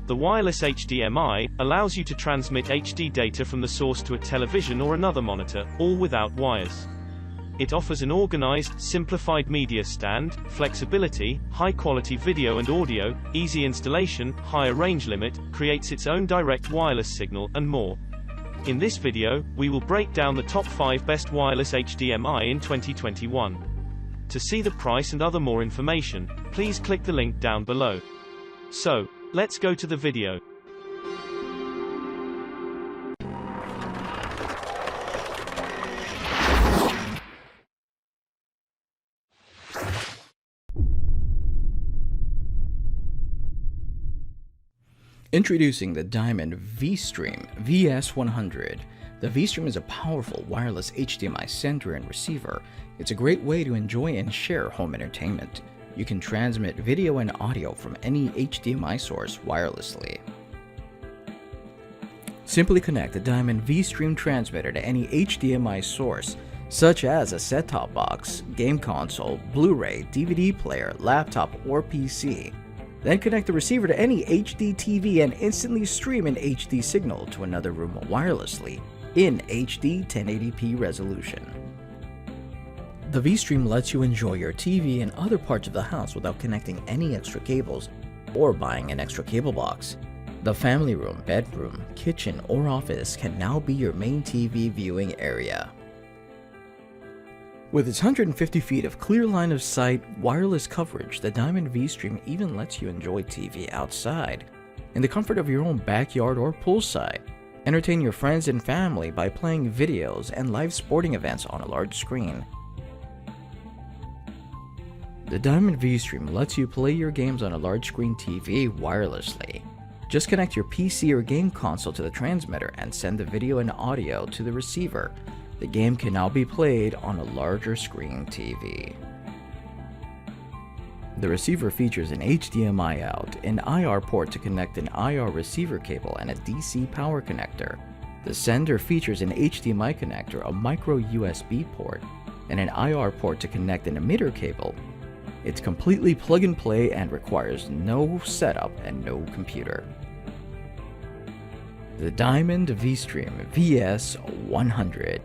The wireless HDMI allows you to transmit HD data from the source to a television or another monitor, all without wires. It offers an organized, simplified media stand, flexibility, high-quality video and audio, easy installation, higher range limit, creates its own direct wireless signal, and more. In this video, we will break down the top 5 best wireless HDMI in 2021. To see the price and other more information, please click the link down below. So, let's go to the video. Introducing the Diamond Vstream VS100. The Vstream is a powerful wireless HDMI sender and receiver. It's a great way to enjoy and share home entertainment. You can transmit video and audio from any HDMI source wirelessly. Simply connect the Diamond Vstream transmitter to any HDMI source, such as a set-top box, game console, Blu-ray, DVD player, laptop, or PC. Then connect the receiver to any HD TV and instantly stream an HD signal to another room wirelessly in HD 1080p resolution. The Vstream lets you enjoy your TV and other parts of the house without connecting any extra cables or buying an extra cable box. The family room, bedroom, kitchen, or office can now be your main TV viewing area. With its 150 feet of clear line of sight wireless coverage, the Diamond Vstream even lets you enjoy TV outside, in the comfort of your own backyard or poolside. Entertain your friends and family by playing videos and live sporting events on a large screen. The Diamond Vstream lets you play your games on a large screen TV wirelessly. Just connect your PC or game console to the transmitter and send the video and audio to the receiver. The game can now be played on a larger screen TV. The receiver features an HDMI out, an IR port to connect an IR receiver cable, and a DC power connector. The sender features an HDMI connector, a micro USB port, and an IR port to connect an emitter cable. It's completely plug and play and requires no setup and no computer. The Diamond Vstream VS100.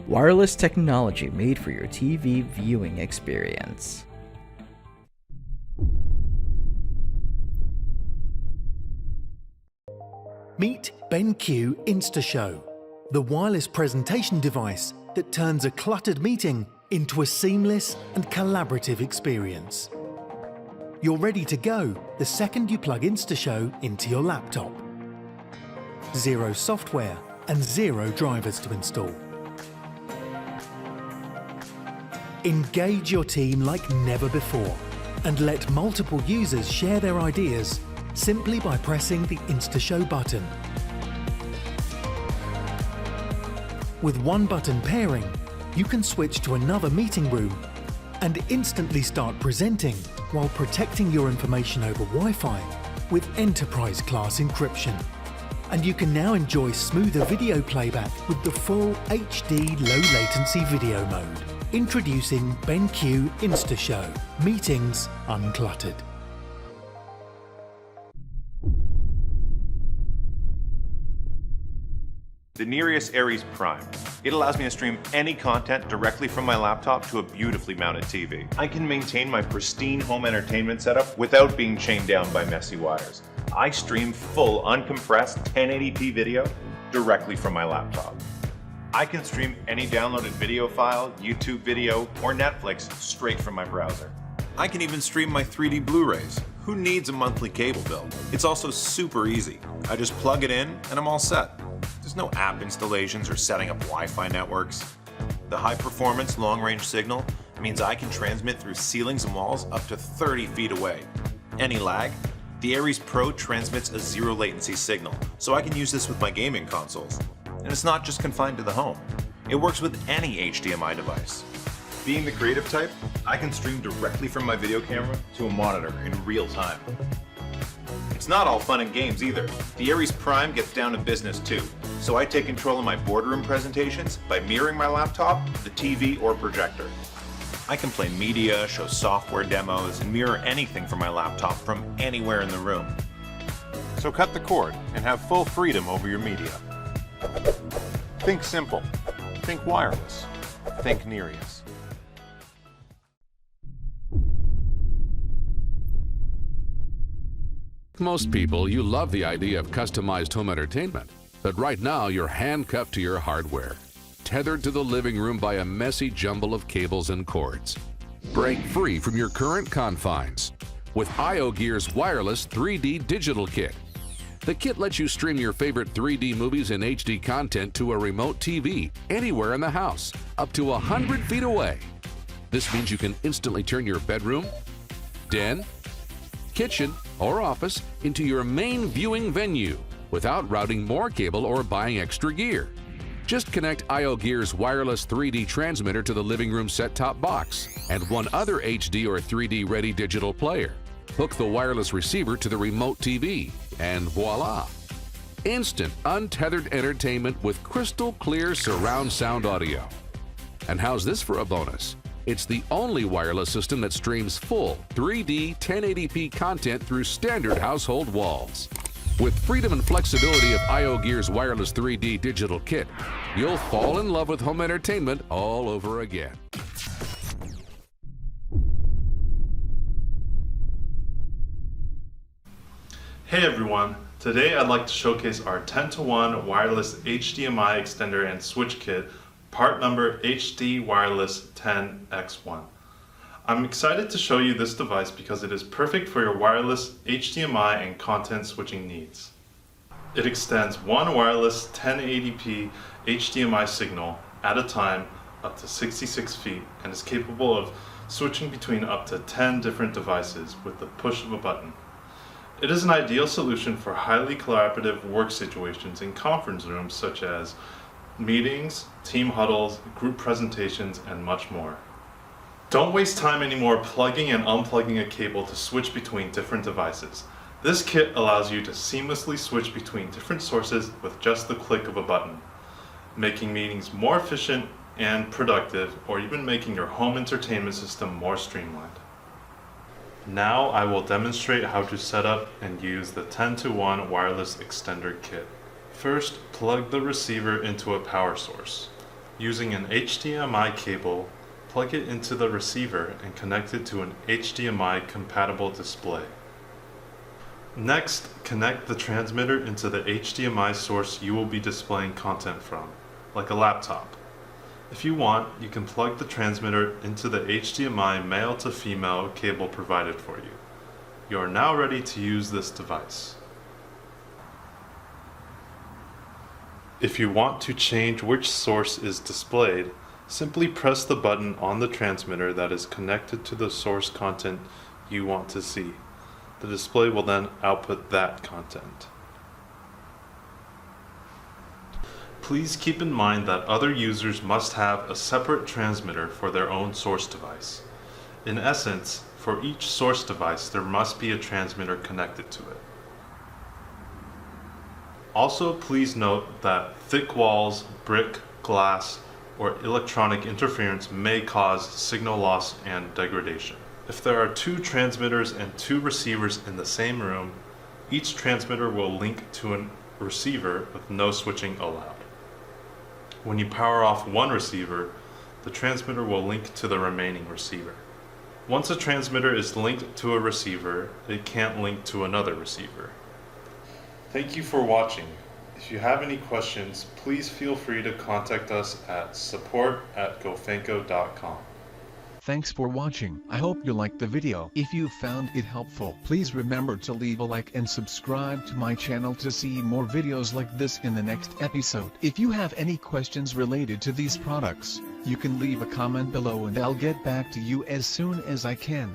Wireless technology made for your TV viewing experience. Meet BenQ InstaShow, the wireless presentation device that turns a cluttered meeting into a seamless and collaborative experience. You're ready to go the second you plug InstaShow into your laptop. Zero software and zero drivers to install. Engage your team like never before and let multiple users share their ideas simply by pressing the InstaShow button. With one button pairing, you can switch to another meeting room and instantly start presenting while protecting your information over Wi-Fi with enterprise-class encryption. And you can now enjoy smoother video playback with the full HD low-latency video mode. Introducing BenQ InstaShow, meetings uncluttered. The Nyrius Aries Prime. It allows me to stream any content directly from my laptop to a beautifully mounted TV. I can maintain my pristine home entertainment setup without being chained down by messy wires. I stream full uncompressed 1080p video directly from my laptop. I can stream any downloaded video file, YouTube video, or Netflix straight from my browser. I can even stream my 3D Blu-rays. Who needs a monthly cable bill? It's also super easy. I just plug it in and I'm all set. There's no app installations or setting up Wi-Fi networks. The high-performance long-range signal means I can transmit through ceilings and walls up to 30 feet away. Any lag? The Aries Pro transmits a zero-latency signal, so I can use this with my gaming consoles. And it's not just confined to the home. It works with any HDMI device. Being the creative type, I can stream directly from my video camera to a monitor in real time. It's not all fun and games either. The Aries Prime gets down to business too, so I take control of my boardroom presentations by mirroring my laptop, the TV, or projector. I can play media, show software demos, and mirror anything from my laptop from anywhere in the room. So cut the cord and have full freedom over your media. Think simple. Think wireless. Think Nyrius. Most people, you love the idea of customized home entertainment, but right now you're handcuffed to your hardware, tethered to the living room by a messy jumble of cables and cords. Break free from your current confines with IOGEAR's Wireless 3D Digital Kit. The kit lets you stream your favorite 3D movies and HD content to a remote TV anywhere in the house, up to 100 feet away. This means you can instantly turn your bedroom, den, kitchen, or office into your main viewing venue without routing more cable or buying extra gear. Just connect IOGEAR's wireless 3D transmitter to the living room set-top box and one other HD or 3D ready digital player. Hook the wireless receiver to the remote TV, and voila! Instant, untethered entertainment with crystal clear surround sound audio. And how's this for a bonus? It's the only wireless system that streams full 3D 1080p content through standard household walls. With freedom and flexibility of IOGEAR's Wireless 3D Digital Kit, you'll fall in love with home entertainment all over again. Hey everyone, today I'd like to showcase our 10-to-1 wireless HDMI extender and switch kit, part number HD Wireless 10X1. I'm excited to show you this device because it is perfect for your wireless HDMI and content switching needs. It extends one wireless 1080p HDMI signal at a time up to 66 feet and is capable of switching between up to 10 different devices with the push of a button. It is an ideal solution for highly collaborative work situations in conference rooms such as meetings, team huddles, group presentations, and much more. Don't waste time anymore plugging and unplugging a cable to switch between different devices. This kit allows you to seamlessly switch between different sources with just the click of a button, making meetings more efficient and productive, or even making your home entertainment system more streamlined. Now I will demonstrate how to set up and use the 10-to-1 wireless extender kit. First, plug the receiver into a power source. Using an HDMI cable, plug it into the receiver and connect it to an HDMI compatible display. Next, connect the transmitter into the HDMI source you will be displaying content from, like a laptop. If you want, you can plug the transmitter into the HDMI male to female cable provided for you. You are now ready to use this device. If you want to change which source is displayed, simply press the button on the transmitter that is connected to the source content you want to see. The display will then output that content. Please keep in mind that other users must have a separate transmitter for their own source device. In essence, for each source device, there must be a transmitter connected to it. Also, please note that thick walls, brick, glass, or electronic interference may cause signal loss and degradation. If there are two transmitters and two receivers in the same room, each transmitter will link to a receiver with no switching allowed. When you power off one receiver, the transmitter will link to the remaining receiver. Once a transmitter is linked to a receiver, it can't link to another receiver. Thank you for watching. If you have any questions, please feel free to contact us at support@gofanco.com. Thanks for watching. I hope you liked the video. If you found it helpful, please remember to leave a like and subscribe to my channel to see more videos like this in the next episode. If you have any questions related to these products, you can leave a comment below and I'll get back to you as soon as I can.